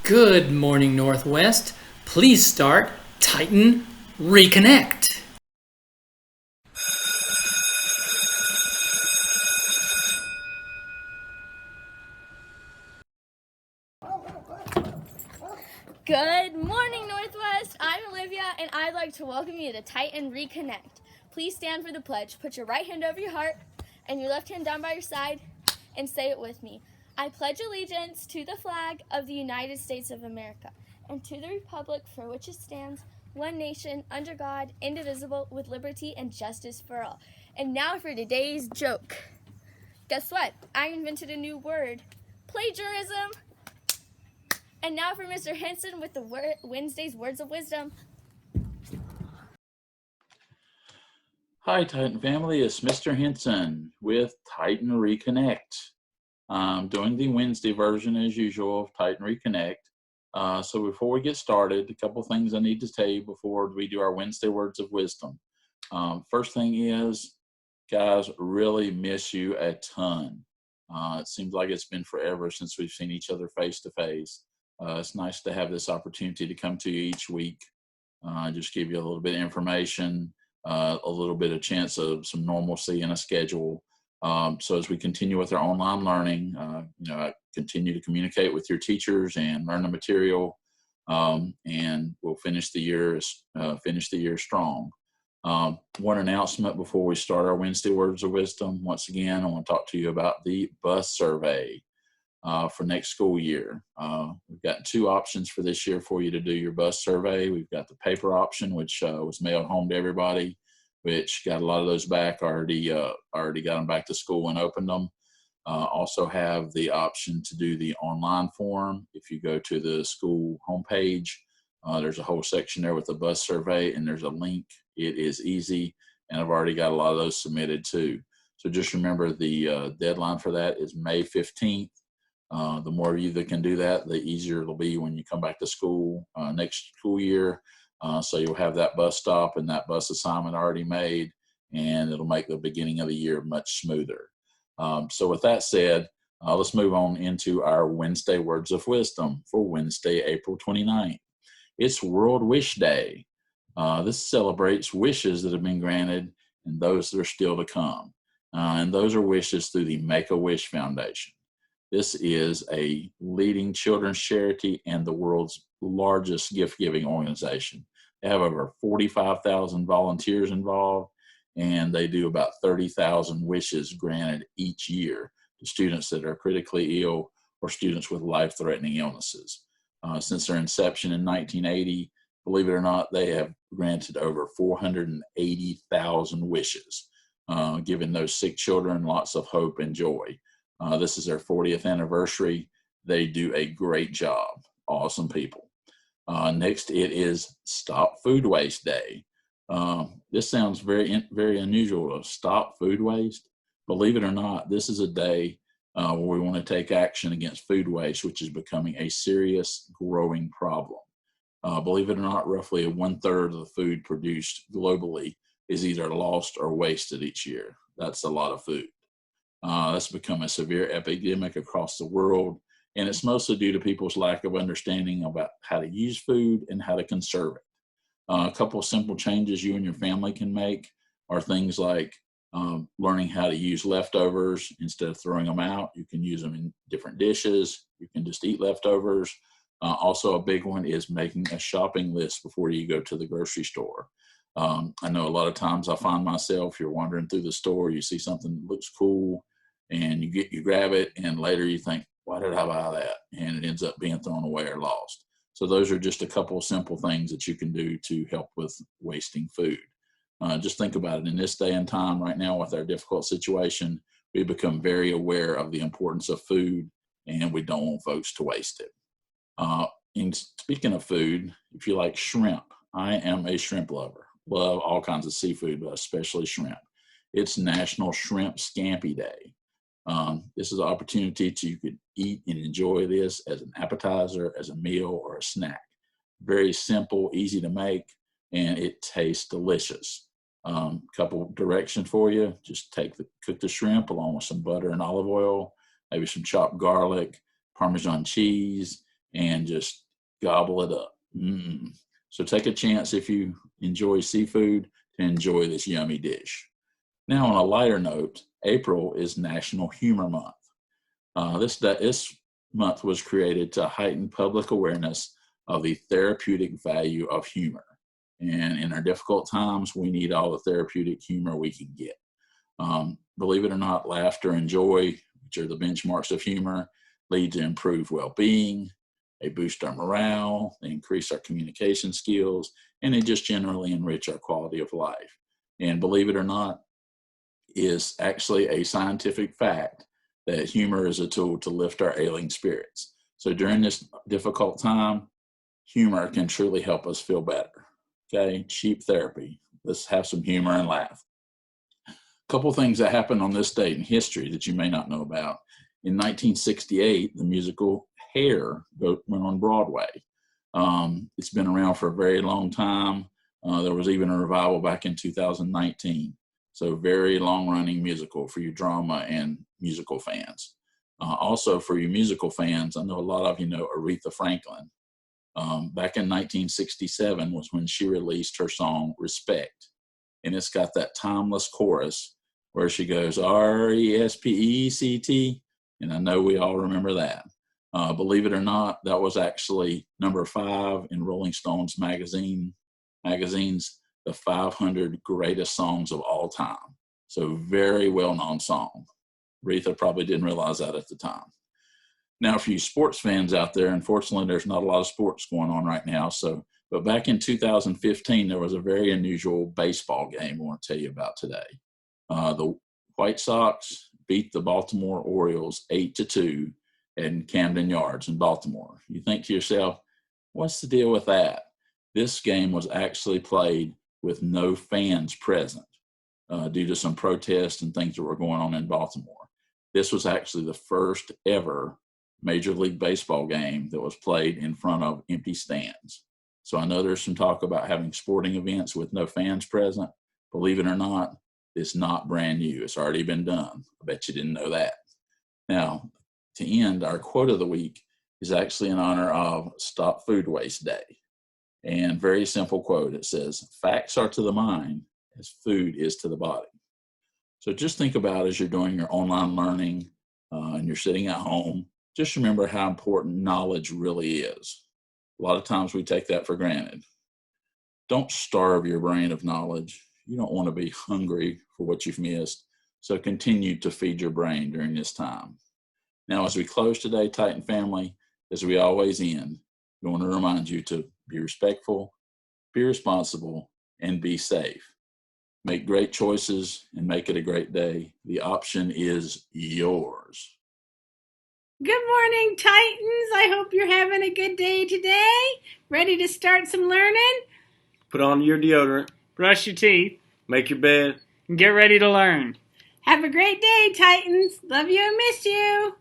Good morning, Northwest. Please start Titan Reconnect. Good morning, Northwest. I'm Olivia, and I'd like to welcome you to Titan Reconnect. Please stand for the pledge. Put your right hand over your heart and your left hand down by your side and say it with me. I pledge allegiance to the flag of the United States of America and to the republic for which it stands, one nation, under God, indivisible, with liberty and justice for all. And now for today's joke. Guess what? I invented a new word. Plagiarism. And now for Mr. Henson with the Wednesday's Words of Wisdom. Hi, Titan family. It's Mr. Henson with Titan Reconnect. I'm doing the Wednesday version as usual of Titan Reconnect. So before we get started, a couple things I need to tell you before we do our Wednesday Words of Wisdom. First thing is, guys, really miss you a ton. It seems like it's been forever since we've seen each other face to face. It's nice to have this opportunity to come to you each week, just give you a little bit of information, a little bit of chance of some normalcy in a schedule. So as we continue with our online learning, continue to communicate with your teachers and learn the material, and we'll finish the year strong. One announcement before we start our Wednesday Words of Wisdom. Once again, I want to talk to you about the bus survey for next school year. We've got two options for this year for you to do your bus survey. We've got the paper option, which was mailed home to everybody, which got a lot of those back. Already got them back to school and opened them. Also have the option to do the online form. If you go to the school homepage, there's a whole section there with the bus survey, and there's a link. It is easy, and I've already got a lot of those submitted too. So just remember the deadline for that is May 15th. The more of you that can do that, the easier it'll be when you come back to school next school year. So you'll have that bus stop and that bus assignment already made, and it'll make the beginning of the year much smoother. So with that said, let's move on into our Wednesday Words of Wisdom for Wednesday, April 29th. It's World Wish Day. This celebrates wishes that have been granted and those that are still to come. And those are wishes through the Make-A-Wish Foundation. This is a leading children's charity and the world's largest gift-giving organization. They have over 45,000 volunteers involved, and they do about 30,000 wishes granted each year to students that are critically ill or students with life-threatening illnesses. Since their inception in 1980, believe it or not, they have granted over 480,000 wishes, giving those sick children lots of hope and joy. This is their 40th anniversary. They do a great job. Awesome people. Next, it is Stop Food Waste Day. This sounds very, very unusual to stop food waste. Believe it or not, this is a day where we want to take action against food waste, which is becoming a serious, growing problem. Believe it or not, roughly 1/3 of the food produced globally is either lost or wasted each year. That's a lot of food. That's become a severe epidemic across the world, and it's mostly due to people's lack of understanding about how to use food and how to conserve it. A couple of simple changes you and your family can make are things like learning how to use leftovers instead of throwing them out. You can use them in different dishes. You can just eat leftovers. Also, a big one is making a shopping list before you go to the grocery store. I know a lot of times I find myself, you're wandering through the store, you see something that looks cool, and you grab it, and later you think, why did I buy that? And it ends up being thrown away or lost. So those are just a couple of simple things that you can do to help with wasting food. Just think about it. In this day and time right now with our difficult situation, we become very aware of the importance of food, and we don't want folks to waste it. And speaking of food, if you like shrimp, I am a shrimp lover. Love all kinds of seafood, but especially shrimp. It's National Shrimp Scampi Day. This is an opportunity you could eat and enjoy this as an appetizer, as a meal, or a snack. Very simple, easy to make, and it tastes delicious. Couple directions for you. Just cook the shrimp along with some butter and olive oil, maybe some chopped garlic, Parmesan cheese, and just gobble it up. So take a chance if you enjoy seafood to enjoy this yummy dish. Now, on a lighter note, April is National Humor Month. This month was created to heighten public awareness of the therapeutic value of humor. And in our difficult times, we need all the therapeutic humor we can get. Believe it or not, laughter and joy, which are the benchmarks of humor, lead to improved well-being. They boost our morale, they increase our communication skills, and they just generally enrich our quality of life. And believe it or not, is actually a scientific fact that humor is a tool to lift our ailing spirits. So during this difficult time, humor can truly help us feel better. Okay, cheap therapy. Let's have some humor and laugh. A couple things that happened on this date in history that you may not know about. In 1968, the musical Hair went on Broadway. It's been around for a very long time. There was even a revival back in 2019. So very long-running musical for you drama and musical fans. Also for you musical fans, I know a lot of you know Aretha Franklin. Back in 1967 was when she released her song Respect. And it's got that timeless chorus where she goes R-E-S-P-E-C-T. And I know we all remember that. Believe it or not, that was actually number 5 in Rolling Stones magazine's the 500 greatest songs of all time. So very well-known song. Aretha probably didn't realize that at the time. Now, for you sports fans out there, unfortunately, there's not a lot of sports going on right now. But back in 2015, there was a very unusual baseball game I want to tell you about today. The White Sox beat the Baltimore Orioles 8-2 in Camden Yards in Baltimore. You think to yourself, what's the deal with that? This game was actually played with no fans present due to some protests and things that were going on in Baltimore. This was actually the first ever Major League Baseball game that was played in front of empty stands. So I know there's some talk about having sporting events with no fans present. Believe it or not, it's not brand new. It's already been done. I bet you didn't know that. Now, to end, our quote of the week is actually in honor of Stop Food Waste Day. And very simple quote. It says, facts are to the mind as food is to the body. So just think about as you're doing your online learning and you're sitting at home, just remember how important knowledge really is. A lot of times we take that for granted. Don't starve your brain of knowledge. You don't want to be hungry for what you've missed. So continue to feed your brain during this time. Now, as we close today, Titan family, as we always end, we want to remind you to be respectful, be responsible, and be safe. Make great choices and make it a great day. The option is yours. Good morning, Titans. I hope you're having a good day today. Ready to start some learning? Put on your deodorant, Brush your teeth make your bed. and get ready to learn. Have a great day, Titans. Love you and miss you.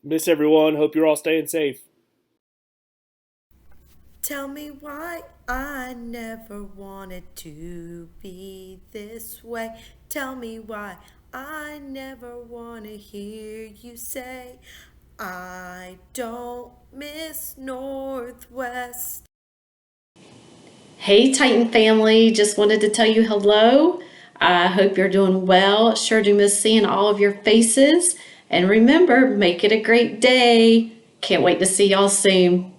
Miss everyone. Hope you're all staying safe. Tell me why I never wanted to be this way. Tell me why I never want to hear you say I don't miss Northwest. Hey Titan family, just wanted to tell you hello. I hope you're doing well. Sure do miss seeing all of your faces. And remember, make it a great day. Can't wait to see y'all soon.